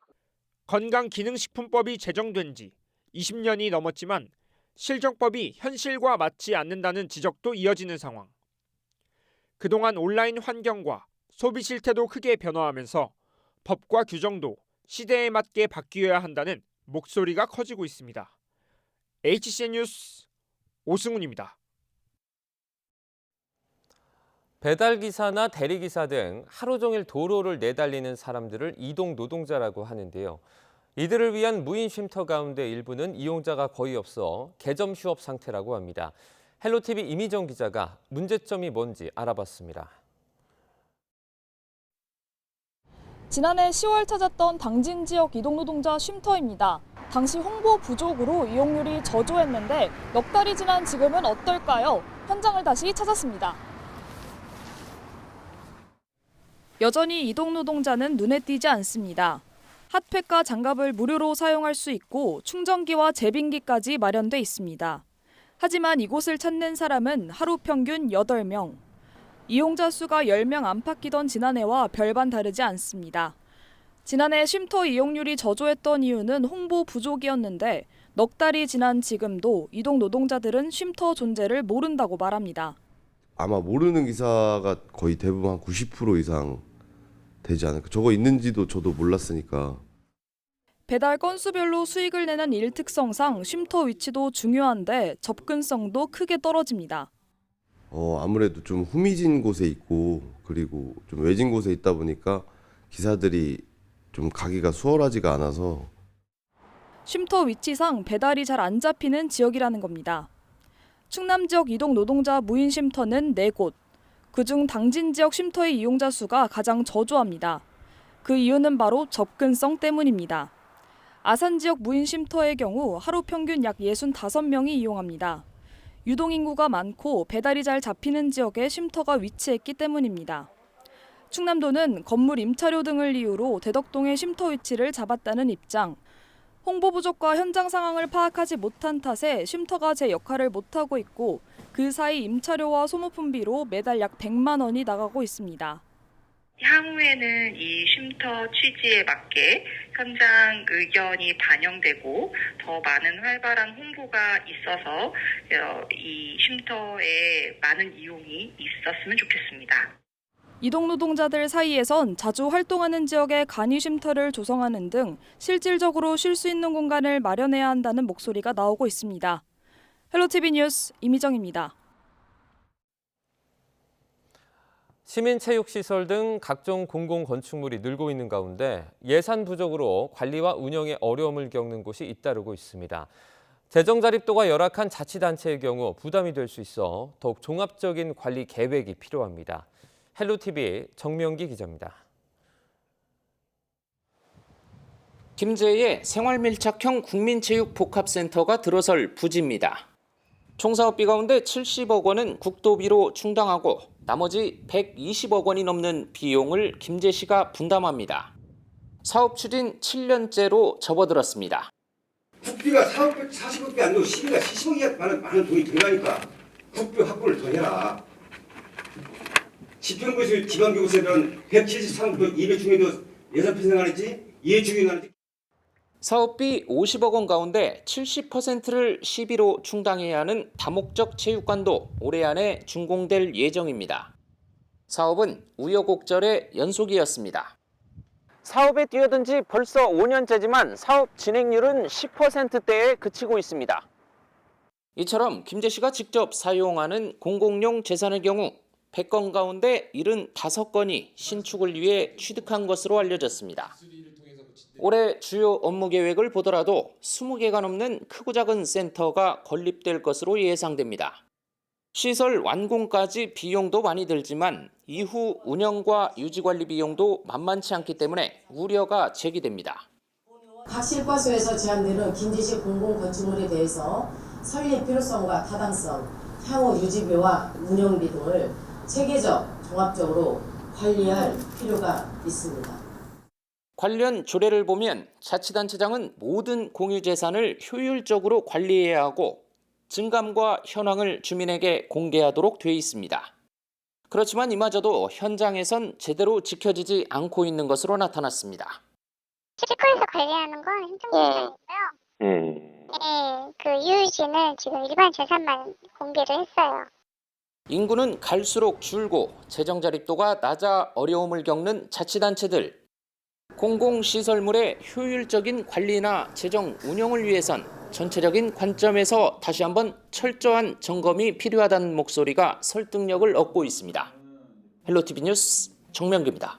건강기능식품법이 제정된 지 20년이 넘었지만 실정법이 현실과 맞지 않는다는 지적도 이어지는 상황. 그동안 온라인 환경과 소비 실태도 크게 변화하면서 법과 규정도 시대에 맞게 바뀌어야 한다는 목소리가 커지고 있습니다. HCN 뉴스 오승훈입니다. 배달기사나 대리기사 등 하루 종일 도로를 내달리는 사람들을 이동 노동자라고 하는데요. 이들을 위한 무인 쉼터 가운데 일부는 이용자가 거의 없어 개점 휴업 상태라고 합니다. 헬로티비 이미정 기자가 문제점이 뭔지 알아봤습니다. 지난해 10월 찾았던 당진 지역 이동노동자 쉼터입니다. 당시 홍보 부족으로 이용률이 저조했는데 넉 달이 지난 지금은 어떨까요? 현장을 다시 찾았습니다. 여전히 이동 노동자는 눈에 띄지 않습니다. 핫팩과 장갑을 무료로 사용할 수 있고 충전기와 제빙기까지 마련돼 있습니다. 하지만 이곳을 찾는 사람은 하루 평균 8명. 이용자 수가 10명 안팎이던 지난해와 별반 다르지 않습니다. 지난해 쉼터 이용률이 저조했던 이유는 홍보 부족이었는데 넉 달이 지난 지금도 이동 노동자들은 쉼터 존재를 모른다고 말합니다. 아마 모르는 기사가 거의 대부분 한 90% 이상 되지 않을까. 저거 있는지도 저도 몰랐으니까. 배달 건수별로 수익을 내는 일 특성상 쉼터 위치도 중요한데 접근성도 크게 떨어집니다. 아무래도 좀 후미진 곳에 있고 그리고 좀 외진 곳에 있다 보니까 기사들이 좀 가기가 수월하지가 않아서. 쉼터 위치상 배달이 잘 안 잡히는 지역이라는 겁니다. 충남 지역 이동 노동자 무인 쉼터는 4곳. 그중 당진 지역 쉼터의 이용자 수가 가장 저조합니다. 그 이유는 바로 접근성 때문입니다. 아산 지역 무인 쉼터의 경우 하루 평균 약 65명이 이용합니다. 유동인구가 많고 배달이 잘 잡히는 지역에 쉼터가 위치했기 때문입니다. 충남도는 건물 임차료 등을 이유로 대덕동의 쉼터 위치를 잡았다는 입장. 홍보 부족과 현장 상황을 파악하지 못한 탓에 쉼터가 제 역할을 못하고 있고 그 사이 임차료와 소모품비로 매달 약 100만 원이 나가고 있습니다. 향후에는 이 쉼터 취지에 맞게 현장 의견이 반영되고 더 많은 활발한 홍보가 있어서 이 쉼터에 많은 이용이 있었으면 좋겠습니다. 이동 노동자들 사이에선 자주 활동하는 지역에 간이 쉼터를 조성하는 등 실질적으로 쉴 수 있는 공간을 마련해야 한다는 목소리가 나오고 있습니다. 헬로티비 뉴스 이미정입니다. 시민체육시설 등 각종 공공건축물이 늘고 있는 가운데 예산 부족으로 관리와 운영에 어려움을 겪는 곳이 잇따르고 있습니다. 재정 자립도가 열악한 자치단체의 경우 부담이 될 수 있어 더욱 종합적인 관리 계획이 필요합니다. 헬로티비 정명기 기자입니다. 김제의 생활밀착형 국민체육복합센터가 들어설 부지입니다. 총 사업비 가운데 70억 원은 국도비로 충당하고 나머지 120억 원이 넘는 비용을 김제시가 분담합니다. 사업 추진 7년째로 접어들었습니다. 국비가 40억이 안 되고 시비가 70억이 많은 돈이 들어가니까 국비 확보를 더 해라. 지평구에서 지방교육에 대한 173억 200 중에도 예산 편성하는지 이해 중인하는지. 사업비 50억 원 가운데 70%를 시비로 충당해야 하는 다목적 체육관도 올해 안에 준공될 예정입니다. 사업은 우여곡절의 연속이었습니다. 사업에 뛰어든 지 벌써 5년째지만 사업 진행률은 10%대에 그치고 있습니다. 이처럼 김제시가 직접 사용하는 공공용 재산의 경우 100건 가운데 75건이 신축을 위해 취득한 것으로 알려졌습니다. 올해 주요 업무 계획을 보더라도 20개가 넘는 크고 작은 센터가 건립될 것으로 예상됩니다. 시설 완공까지 비용도 많이 들지만 이후 운영과 유지관리 비용도 만만치 않기 때문에 우려가 제기됩니다. 각 실과소에서 제안되는 김제시 공공건축물에 대해서 설립 필요성과 타당성, 향후 유지비와 운영비 등을 체계적, 종합적으로 관리할 필요가 있습니다. 관련 조례를 보면 자치단체장은 모든 공유재산을 효율적으로 관리해야 하고 증감과 현황을 주민에게 공개하도록 돼 있습니다. 그렇지만 이마저도 현장에선 제대로 지켜지지 않고 있는 것으로 나타났습니다. 시크에서 관리하는 건 행정재산이고요. 네, 그 유유지는 지금 일반 재산만 공개를 했어요. 인구는 갈수록 줄고 재정 자립도가 낮아 어려움을 겪는 자치단체들. 공공시설물의 효율적인 관리나 재정 운영을 위해선 전체적인 관점에서 다시 한번 철저한 점검이 필요하다는 목소리가 설득력을 얻고 있습니다. 헬로티비 뉴스 정명기입니다.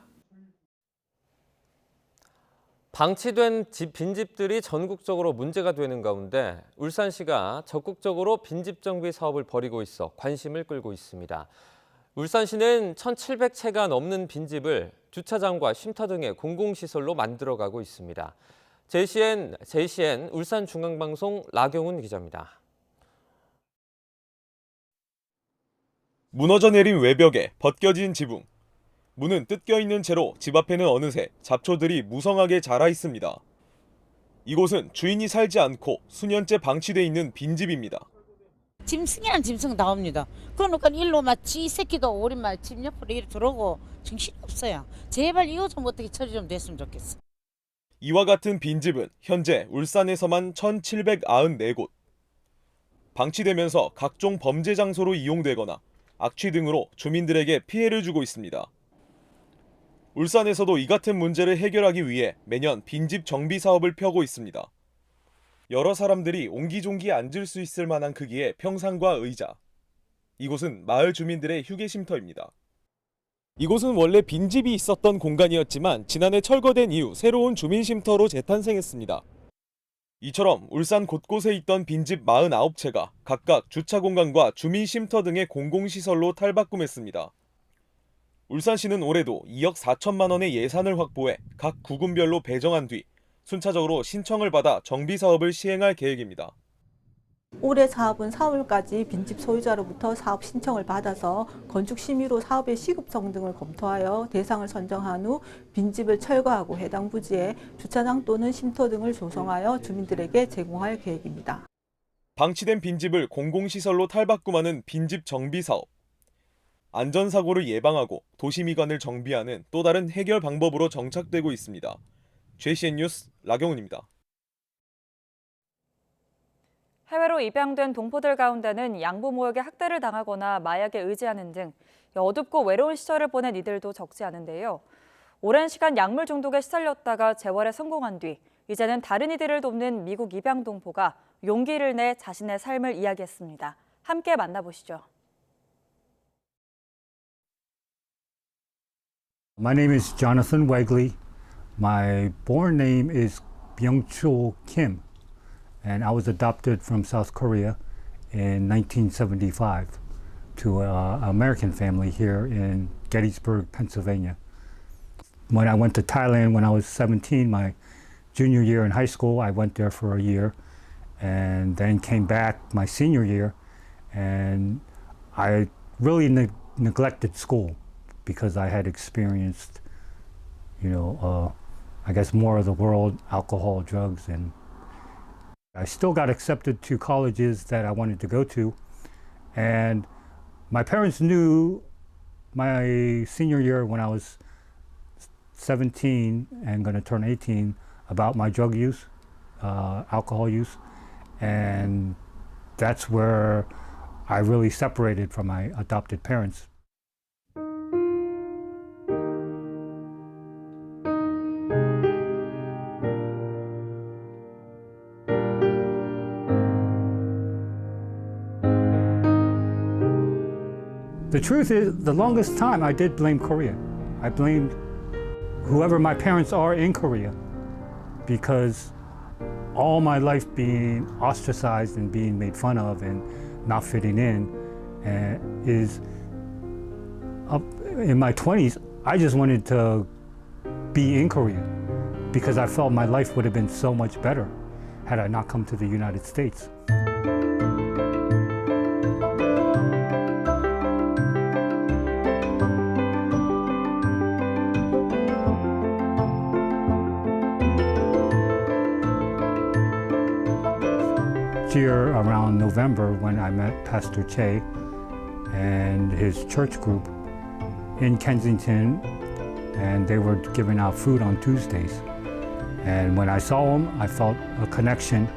방치된 빈집들이 전국적으로 문제가 되는 가운데 울산시가 적극적으로 빈집 정비 사업을 벌이고 있어 관심을 끌고 있습니다. 울산시는 1,700채가 넘는 빈집을 주차장과 쉼터 등의 공공시설로 만들어가고 있습니다. JCN 울산중앙방송 라경훈 기자입니다. 무너져 내린 외벽에 벗겨진 지붕. 문은 뜯겨 있는 채로 집 앞에는 어느새 잡초들이 무성하게 자라 있습니다. 이곳은 주인이 살지 않고 수년째 방치돼 있는 빈집입니다. 짐승이란 짐승 나옵니다. 그러니까 일로 지 새끼도 우리 집 옆으로 이렇게 들어오고 정신이 없어요. 제발 이거 좀 어떻게 처리 좀 됐으면 좋겠어. 이와 같은 빈집은 현재 울산에서만 1,794곳. 방치되면서 각종 범죄 장소로 이용되거나 악취 등으로 주민들에게 피해를 주고 있습니다. 울산에서도 이 같은 문제를 해결하기 위해 매년 빈집 정비 사업을 펴고 있습니다. 여러 사람들이 옹기종기 앉을 수 있을 만한 크기의 평상과 의자. 이곳은 마을 주민들의 휴게 쉼터입니다. 이곳은 원래 빈집이 있었던 공간이었지만 지난해 철거된 이후 새로운 주민 쉼터로 재탄생했습니다. 이처럼 울산 곳곳에 있던 빈집 49채가 각각 주차 공간과 주민 쉼터 등의 공공시설로 탈바꿈했습니다. 울산시는 올해도 2억 4천만 원의 예산을 확보해 각 구군별로 배정한 뒤 순차적으로 신청을 받아 정비 사업을 시행할 계획입니다. 올해 사업은 4월까지 빈집 소유자로부터 사업 신청을 받아서 건축 심의로 사업의 시급성 등을 검토하여 대상을 선정한 후 빈집을 철거하고 해당 부지에 주차장 또는 쉼터 등을 조성하여 주민들에게 제공할 계획입니다. 방치된 빈집을 공공시설로 탈바꿈하는 빈집 정비 사업. 안전사고를 예방하고 도시미관을 정비하는 또 다른 해결 방법으로 정착되고 있습니다. JCN 뉴스 라경훈입니다. 해외로 입양된 동포들 가운데는 양부모에게 학대를 당하거나 마약에 의지하는 등 어둡고 외로운 시절을 보낸 이들도 적지 않은데요. 오랜 시간 약물 중독에 시달렸다가 재활에 성공한 뒤 이제는 다른 이들을 돕는 미국 입양 동포가 용기를 내 자신의 삶을 이야기했습니다. 함께 만나보시죠. My name is Jonathan Wegley. My born name is Byung-chul Kim, and I was adopted from South Korea in 1975 to an American family here in Gettysburg, Pennsylvania. When I went to Thailand when I was 17, my junior year in high school, I went there for a year and then came back my senior year, and I really neglected school because I had experienced, I guess more of the world, alcohol, drugs, and I still got accepted to colleges that I wanted to go to. And my parents knew my senior year when I was 17 and going to turn 18 about my drug use, alcohol use. And that's where I really separated from my adopted parents. The truth is, the longest time I did blame Korea. I blamed whoever my parents are in Korea, because all my life being ostracized and being made fun of and not fitting in is up in my 20s. I just wanted to be in Korea because I felt my life would have been so much better had I not come to the United States. Year around November when I met Pastor Che and his church group in Kensington, and they were giving out food on Tuesdays. And when I saw them, I felt a connection,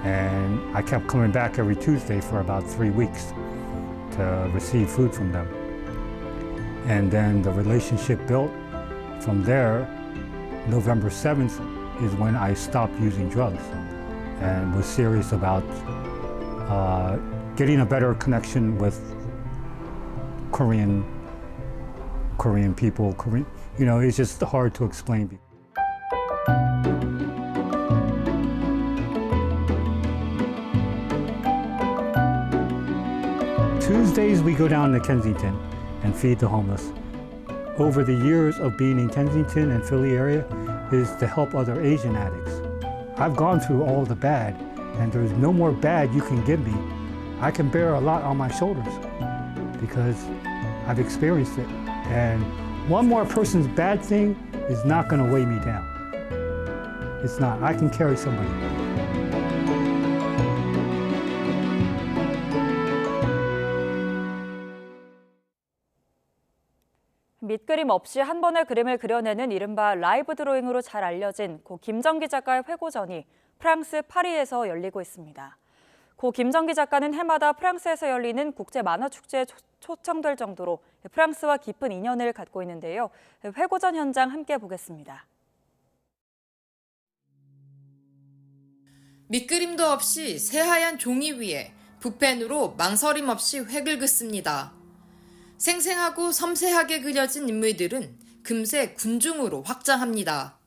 and I kept coming back every Tuesday for about 3 weeks to receive food from them. And then the relationship built. From there, November 7th is when I stopped using drugs and was serious about getting a better connection with Korean people. It's just hard to explain. Tuesdays we go down to Kensington and feed the homeless. Over the years of being in Kensington and Philly area is to help other Asian addicts. I've gone through all the bad, and there's no more bad you can give me. I can bear a lot on my shoulders because I've experienced it. And one more person's bad thing is not going to weigh me down. It's not. I can carry somebody. 밑그림 없이 한 번의 그림을 그려내는 이른바 라이브 드로잉으로 잘 알려진 고 김정기 작가의 회고전이 프랑스 파리에서 열리고 있습니다. 고 김정기 작가는 해마다 프랑스에서 열리는 국제 만화 축제에 초청될 정도로 프랑스와 깊은 인연을 갖고 있는데요. 회고전 현장 함께 보겠습니다. 밑그림도 없이 새하얀 종이 위에 붓펜으로 망설임 없이 획을 긋습니다. 생생하고 섬세하게 그려진 인물들은 금세 군중으로 확장합니다.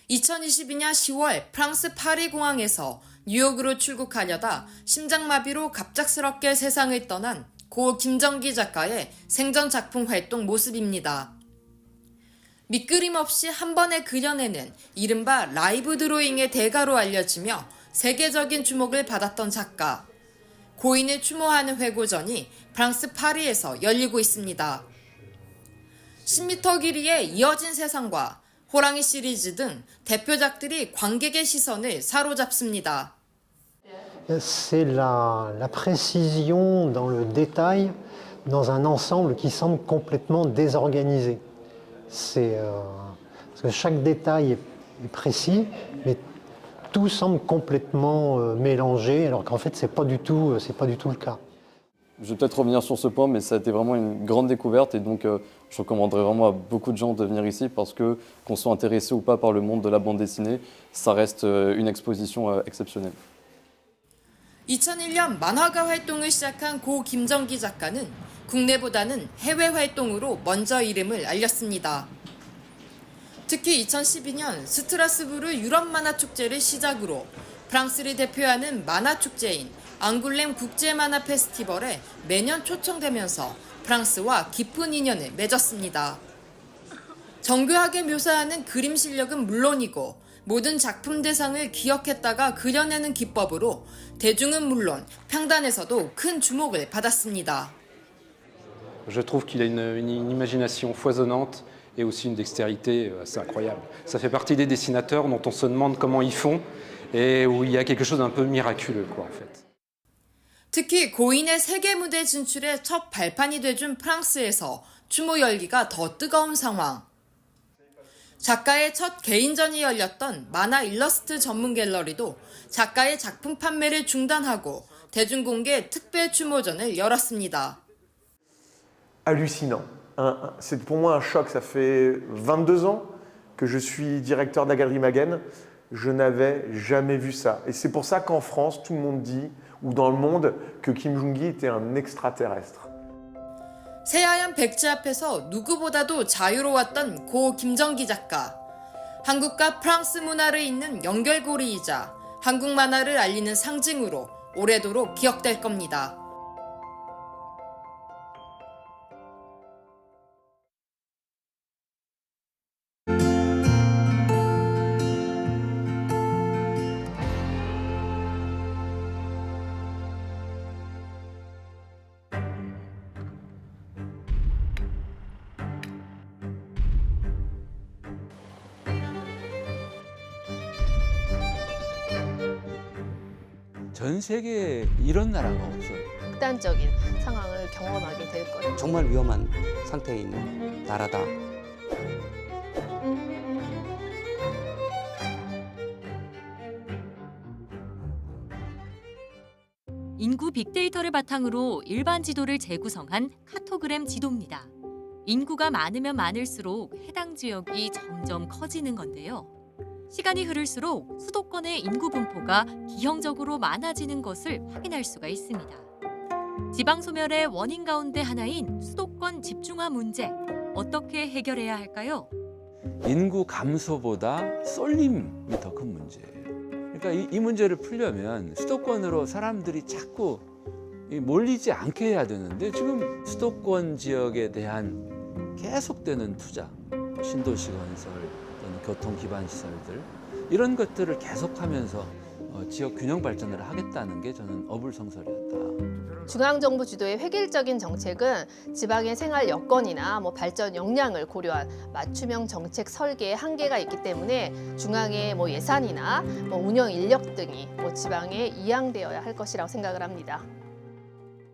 2022년 10월 프랑스 파리 공항에서 뉴욕으로 출국하려다 심장마비로 갑작스럽게 세상을 떠난 고 김정기 작가의 생전 작품 활동 모습입니다. 밑그림 없이 한 번에 그려내는 이른바 라이브 드로잉의 대가로 알려지며 세계적인 주목을 받았던 작가. 고인을 추모하는 회고전이 프랑스 파리에서 열리고 있습니다. 10m 길이의 이어진 세상과 호랑이 시리즈 등 대표작들이 관객의 시선을 사로잡습니다. C'est la précision dans le détail dans un ensemble qui semble complètement désorganisé. Parce que chaque détail est précis, mais tout semble complètement mélangé, alors qu'en fait, c'est pas du tout le cas. Je vais peut-être revenir sur ce point, mais ça a été vraiment une grande découverte et donc je recommanderais vraiment à beaucoup de gens de venir ici parce que qu'on soit intéressé ou pas par le monde de la bande dessinée, ça reste une exposition exceptionnelle. 2001년 만화가 활동을 시작한 고 김정기 작가는 국내보다는 해외 활동으로 먼저 이름을 알렸습니다. 특히 2012년 스트라스부르 유럽 만화 축제를 시작으로 프랑스를 대표하는 만화 축제인 앙굴렘 국제 만화 페스티벌에 매년 초청되면서 프랑스와 깊은 인연을 맺었습니다. 정교하게 묘사하는 그림 실력은 물론이고 모든 작품 대상을 기억했다가 그려내는 기법으로 대중은 물론 평단에서도 큰 주목을 받았습니다. Je trouve qu'il a une imagination foisonnante et aussi une dextérité assez incroyable. Ça fait partie des dessinateurs dont on se demande comment ils font et où il y a quelque chose d'un peu miraculeux, quoi, en fait. 특히 고인의 세계 무대 진출에 첫 발판이 돼준 프랑스에서 추모 열기가 더 뜨거운 상황. 작가의 첫 개인전이 열렸던 만화 일러스트 전문 갤러리도 작가의 작품 판매를 중단하고 대중공개 특별 추모전을 열었습니다. Hallucinant. C'est pour moi un choc. Ça fait 22 ans que je suis directeur de la Galerie Maguen. Je n'avais jamais vu ça. Et c'est pour ça qu'en France, tout le monde dit, ou dans le monde, que Kim Jong-gi était un extraterrestre. 새하얀 백지 앞에서 누구보다도 자유로웠던 고 김정기 작가. 한국과 프랑스 문화를 잇는 연결고리이자 한국 만화를 알리는 상징으로 오래도록 기억될 겁니다. 전 세계에 이런 나라가 없어요. 극단적인 상황을 경험하게 될 거예요. 정말 위험한 상태에 있는 나라다. 인구 빅데이터를 바탕으로 일반 지도를 재구성한 카토그램 지도입니다. 인구가 많으면 많을수록 해당 지역이 점점 커지는 건데요. 시간이 흐를수록 수도권의 인구 분포가 기형적으로 많아지는 것을 확인할 수가 있습니다. 지방 소멸의 원인 가운데 하나인 수도권 집중화 문제, 어떻게 해결해야 할까요? 인구 감소보다 쏠림이 더 큰 문제예요. 그러니까 이 문제를 풀려면 수도권으로 사람들이 자꾸 몰리지 않게 해야 되는데 지금 수도권 지역에 대한 계속되는 투자, 신도시 건설, 또는 교통 기반 시설들 이런 것들을 계속하면서 지역 균형 발전을 하겠다는 게 저는 어불성설이었다. 중앙정부 주도의 획일적인 정책은 지방의 생활 여건이나 발전 역량을 고려한 맞춤형 정책 설계에 한계가 있기 때문에 중앙의 예산이나 운영 인력 등이 지방에 이양되어야 할 것이라고 생각을 합니다.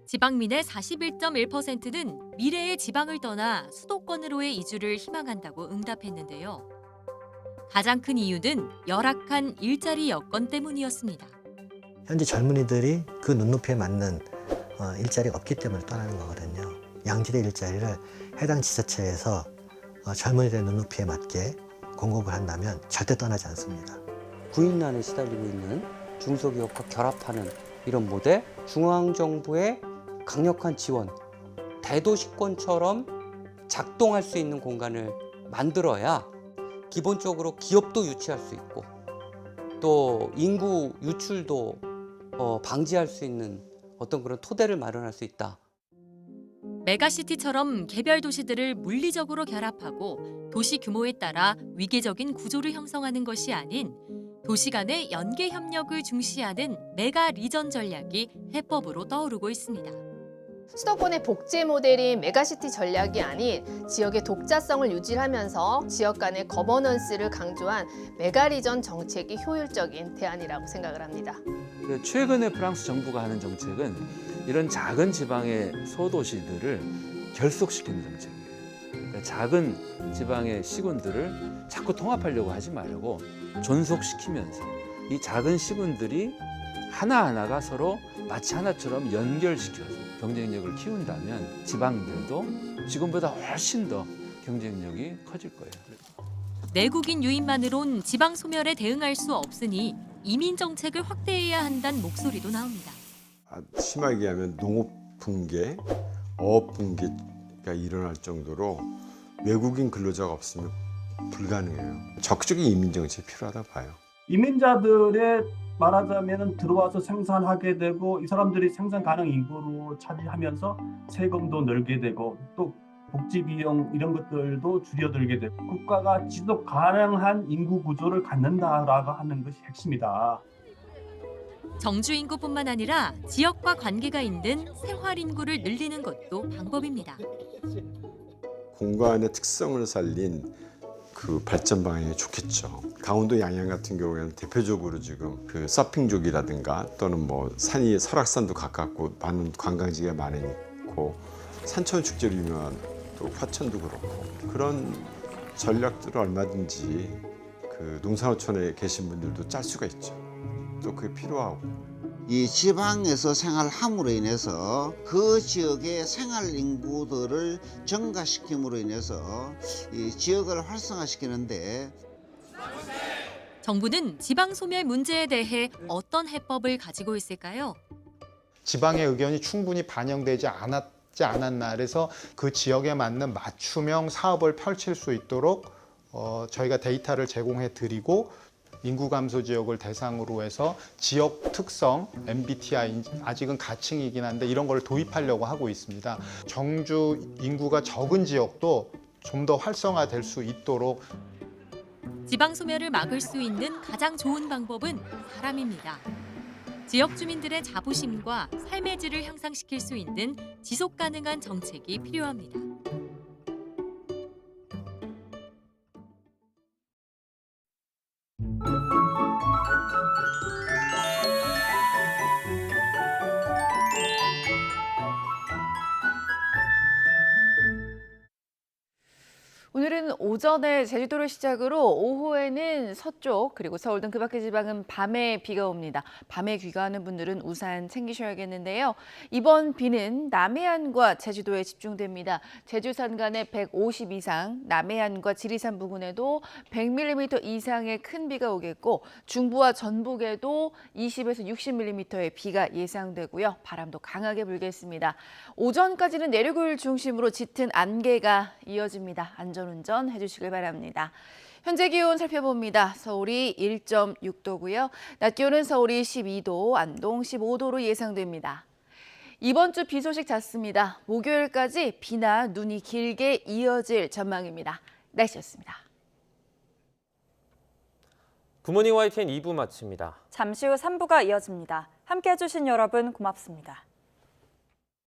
지방민의 41.1%는 미래의 지방을 떠나 수도권으로의 이주를 희망한다고 응답했는데요. 가장 큰 이유는 열악한 일자리 여건 때문이었습니다. 현재 젊은이들이 그 눈높이에 맞는 일자리가 없기 때문에 떠나는 거거든요. 양질의 일자리를 해당 지자체에서 젊은이들의 눈높이에 맞게 공급을 한다면 절대 떠나지 않습니다. 구인난에 시달리고 있는 중소기업과 결합하는 이런 모델, 중앙정부의 강력한 지원, 대도시권처럼 작동할 수 있는 공간을 만들어야 기본적으로 기업도 유치할 수 있고 또 인구 유출도 방지할 수 있는 어떤 그런 토대를 마련할 수 있다. 메가시티처럼 개별 도시들을 물리적으로 결합하고 도시 규모에 따라 위계적인 구조를 형성하는 것이 아닌 도시 간의 연계 협력을 중시하는 메가 리전 전략이 해법으로 떠오르고 있습니다. 수도권의 복제 모델인 메가시티 전략이 아닌 지역의 독자성을 유지하면서 지역 간의 거버넌스를 강조한 메가리전 정책이 효율적인 대안이라고 생각을 합니다. 최근에 프랑스 정부가 하는 정책은 이런 작은 지방의 소도시들을 결속시키는 정책이에요. 그러니까 작은 지방의 시군들을 자꾸 통합하려고 하지 말고 존속시키면서 이 작은 시군들이 하나하나가 서로 마치 하나처럼 연결시켜서 경쟁력을 키운다면 지방들도 지금보다 훨씬 더 경쟁력이 커질 거예요. 내국인 유입만으론 지방 소멸에 대응할 수 없으니 이민 정책을 확대해야 한다는 목소리도 나옵니다. 심하게 하면 농업 붕괴, 어업 붕괴가 일어날 정도로 외국인 근로자가 없으면 불가능해요. 적극적인 이민 정책이 필요하다 봐요. 이민자들의 말하자면 들어와서 생산하게 되고 이 사람들이 생산 가능 인구로 차지하면서 세금도 늘게 되고 또 복지 비용 이런 것들도 줄여들게 되고 국가가 지속 가능한 인구 구조를 갖는다라고 하는 것이 핵심이다. 정주 인구뿐만 아니라 지역과 관계가 있는 생활 인구를 늘리는 것도 방법입니다. 공간의 특성을 살린 그 발전 방향이 좋겠죠. 강원도 양양 같은 경우에는 대표적으로 지금 그 서핑족이라든가 또는 산이 설악산도 가깝고 많은 관광지가 많고 산천 축제로 유명한 또 화천도 그렇고 그런 전략들을 얼마든지 그 농산어촌에 계신 분들도 짤 수가 있죠. 또 그게 필요하고. 이 지방에서 생활함으로 인해서 그 지역의 생활 인구들을 증가시킴으로 인해서 이 지역을 활성화시키는데 정부는 지방 소멸 문제에 대해 어떤 해법을 가지고 있을까요? 지방의 의견이 충분히 반영되지 않았나 그래서 그 지역에 맞는 맞춤형 사업을 펼칠 수 있도록 저희가 데이터를 제공해 드리고 인구 감소 지역을 대상으로 해서 지역 특성, MBTI, 아직은 가칭이긴 한데 이런 걸 도입하려고 하고 있습니다. 정주 인구가 적은 지역도 좀 더 활성화될 수 있도록 지방 소멸을 막을 수 있는 가장 좋은 방법은 사람입니다. 지역 주민들의 자부심과 삶의 질을 향상시킬 수 있는 지속 가능한 정책이 필요합니다. 오늘은 오전에 제주도를 시작으로 오후에는 서쪽 그리고 서울 등 그 밖의 지방은 밤에 비가 옵니다. 밤에 귀가하는 분들은 우산 챙기셔야겠는데요. 이번 비는 남해안과 제주도에 집중됩니다. 제주 산간에 150 이상, 남해안과 지리산 부근에도 100mm 이상의 큰 비가 오겠고 중부와 전북에도 20에서 60mm의 비가 예상되고요. 바람도 강하게 불겠습니다. 오전까지는 내륙을 중심으로 짙은 안개가 이어집니다. 안전운전 해주시길 바랍니다. 현재 기온 살펴봅니다. 서울이 1.6도고요. 낮 기온은 서울이 12도, 안동 15도로 예상됩니다. 이번 주 비 소식 잦습니다. 목요일까지 비나 눈이 길게 이어질 전망입니다. 날씨였습니다. 굿모닝 YTN 2부 마칩니다. 잠시 후 3부가 이어집니다. 함께해 주신 여러분 고맙습니다.